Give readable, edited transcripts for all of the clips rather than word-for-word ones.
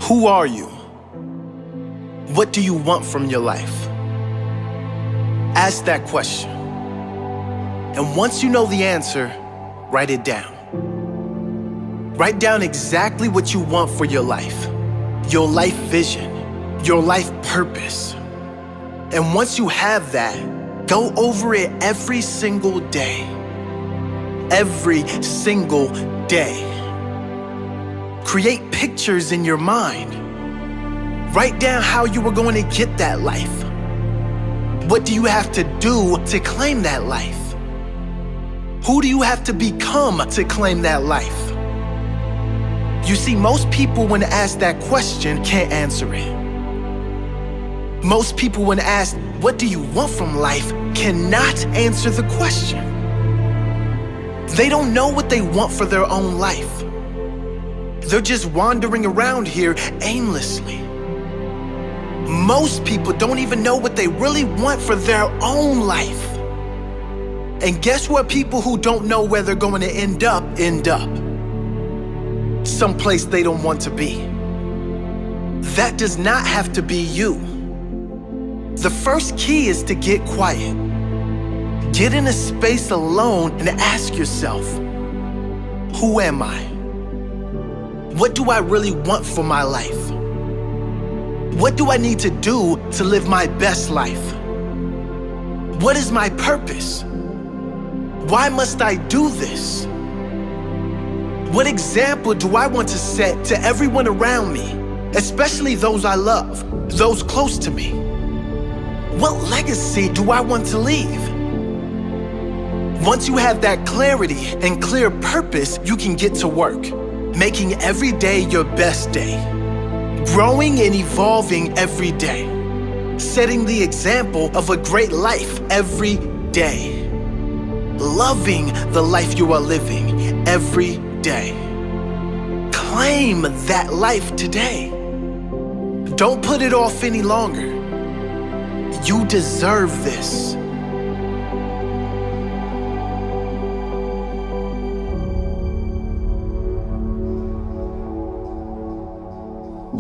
Who are you? What do you want from your life? Ask that question. And once you know the answer, write it down. Write down exactly what you want for your life vision, your life purpose. And once you have that, go over it every single day. Every single day. Create pictures in your mind. Write down how you are going to get that life. What do you have to do to claim that life? Who do you have to become to claim that life? You see, most people when asked that question can't answer it. Most people when asked, what do you want from life, cannot answer the question. They don't know what they want for their own life. They're just wandering around here aimlessly. Most people don't even know what they really want for their own life. And guess what? People who don't know where they're going to end up. Someplace they don't want to be. That does not have to be you. The first key is to get quiet. Get in a space alone and ask yourself, who am I? What do I really want for my life? What do I need to do to live my best life? What is my purpose? Why must I do this? What example do I want to set to everyone around me, especially those I love, those close to me? What legacy do I want to leave? Once you have that clarity and clear purpose, you can get to work, making every day your best day, growing and evolving every day, setting the example of a great life every day, loving the life you are living every day. Claim that life today. Don't put it off any longer. You deserve this.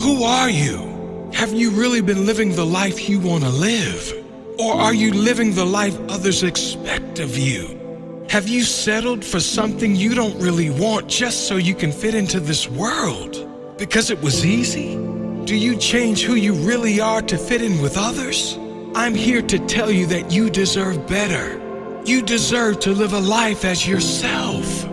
Who are you? Have you really been living the life you want to live? Or are you living the life others expect of you? Have you settled for something you don't really want just so you can fit into this world? Because it was easy? Do you change who you really are to fit in with others? I'm here to tell you that you deserve better. You deserve to live a life as yourself,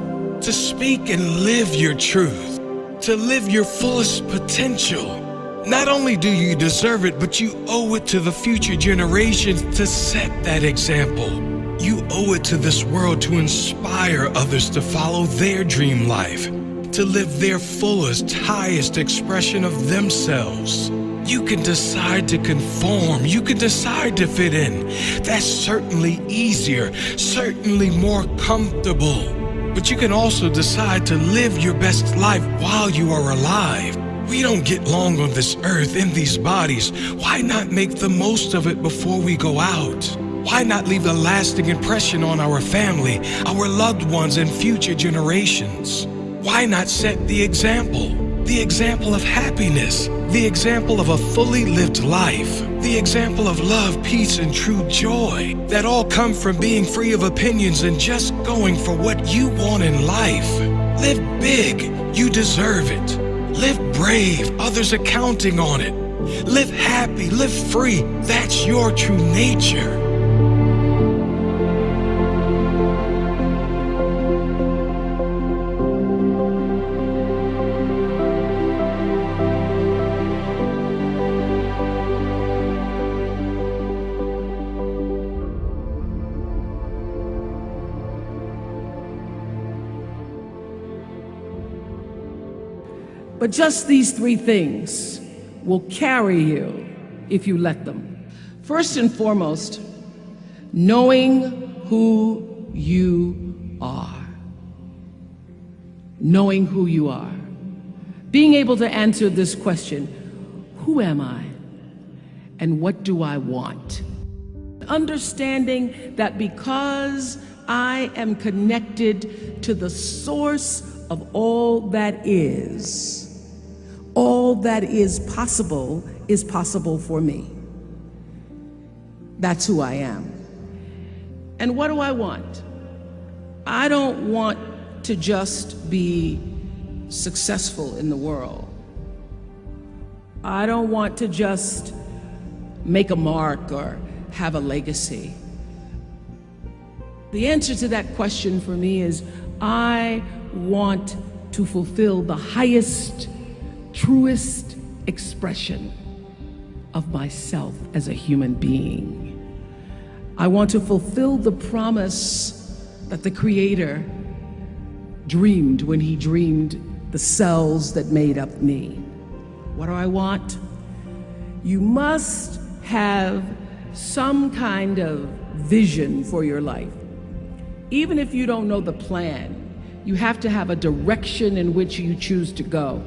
to speak and live your truth, to live your fullest potential. Not only do you deserve it, but you owe it to the future generations to set that example. You owe it to this world to inspire others to follow their dream life, to live their fullest, highest expression of themselves. You can decide to conform. You can decide to fit in. That's certainly easier, certainly more comfortable. But you can also decide to live your best life while you are alive. We don't get long on this earth in these bodies. Why not make the most of it before we go out? Why not leave a lasting impression on our family, our loved ones, and future generations? Why not set the example of happiness, the example of a fully lived life, the example of love, peace, and true joy that all come from being free of opinions and just going for what you want in life? Live big, you deserve it. Live brave, others are counting on it. Live happy, live free, that's your true nature. But just these three things will carry you if you let them. First and foremost, knowing who you are. Knowing who you are. Being able to answer this question, who am I? And what do I want? Understanding that because I am connected to the source of all that is, All that is possible for me. That's who I am. And what do I want? I don't want to just be successful in the world. I don't want to just make a mark or have a legacy. The answer to that question for me is I want to fulfill the highest, truest expression of myself as a human being. I want to fulfill the promise that the Creator dreamed when He dreamed the cells that made up me. What do I want? You must have some kind of vision for your life. Even if you don't know the plan, you have to have a direction in which you choose to go.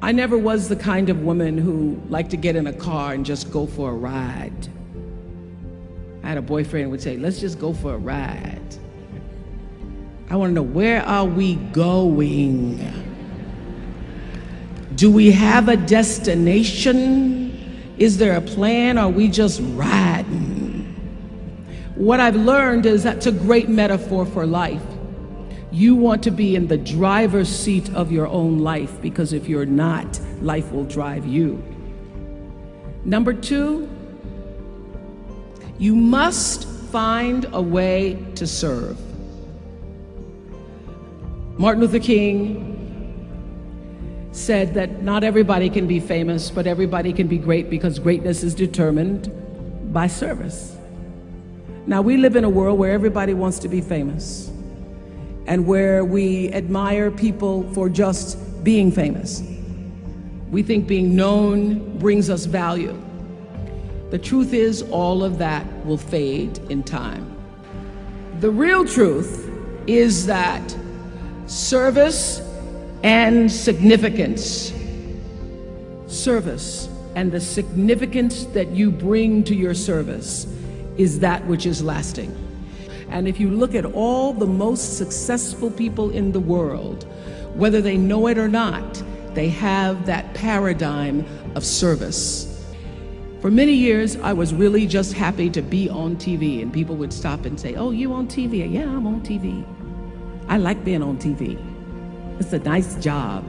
I never was the kind of woman who liked to get in a car and just go for a ride. I had a boyfriend who would say, let's just go for a ride. I want to know, where are we going? Do we have a destination? Is there a plan? Or are we just riding? What I've learned is that's a great metaphor for life. You want to be in the driver's seat of your own life, because if you're not, life will drive you. Number two, you must find a way to serve. Martin Luther King said that not everybody can be famous, but everybody can be great, because greatness is determined by service. Now, we live in a world where everybody wants to be famous and where we admire people for just being famous. We think being known brings us value. The truth is, all of that will fade in time. The real truth is that service and significance, service and the significance that you bring to your service is that which is lasting. And if you look at all the most successful people in the world, whether they know it or not, they have that paradigm of service. For many years, I was really just happy to be on TV, and people would stop and say, oh, you on TV? Yeah, I'm on TV. I like being on TV. It's a nice job.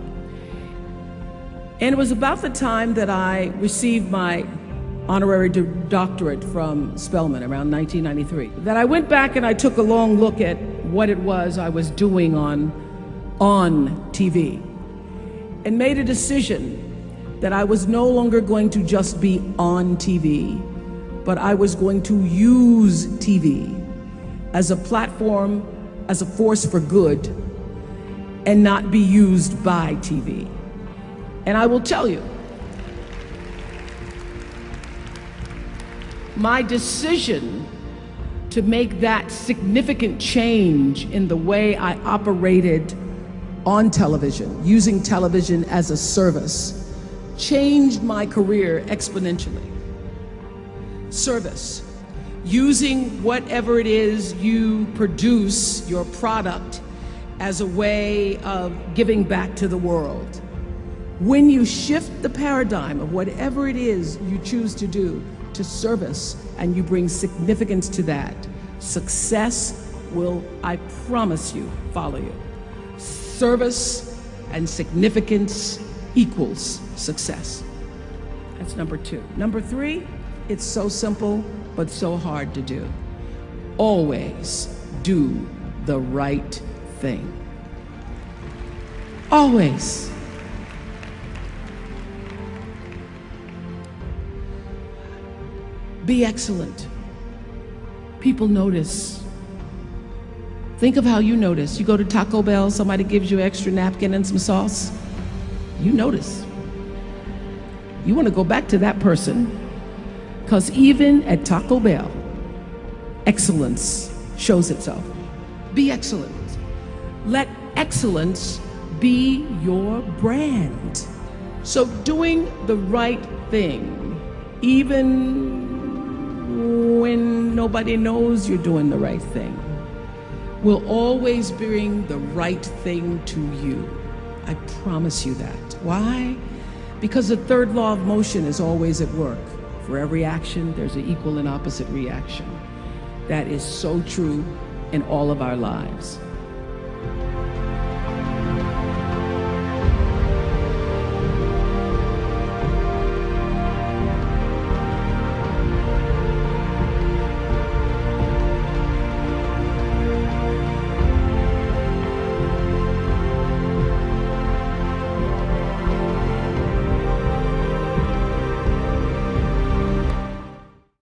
And it was about the time that I received my honorary doctorate from Spelman around 1993 that I went back and I took a long look at what it was I was doing on TV and made a decision that I was no longer going to just be on TV, but I was going to use TV as a platform, as a force for good, and not be used by TV. And I will tell you, my decision to make that significant change in the way I operated on television, using television as a service, changed my career exponentially. Service, using whatever it is you produce, your product, as a way of giving back to the world. When you shift the paradigm of whatever it is you choose to do to service, and you bring significance to that, success will, I promise you, follow you. Service and significance equals success. That's number two. Number three, it's so simple, but so hard to do. Always do the right thing. Always. Be excellent. People notice. Think of how you notice. You go to Taco Bell, somebody gives you an extra napkin and some sauce. You notice. You want to go back to that person, because even at Taco Bell, excellence shows itself. Be excellent. Let excellence be your brand. So doing the right thing, even when nobody knows you're doing the right thing, will always bring the right thing to you. I promise you that. Why? Because the third law of motion is always at work. For every action, there's an equal and opposite reaction. That is so true in all of our lives.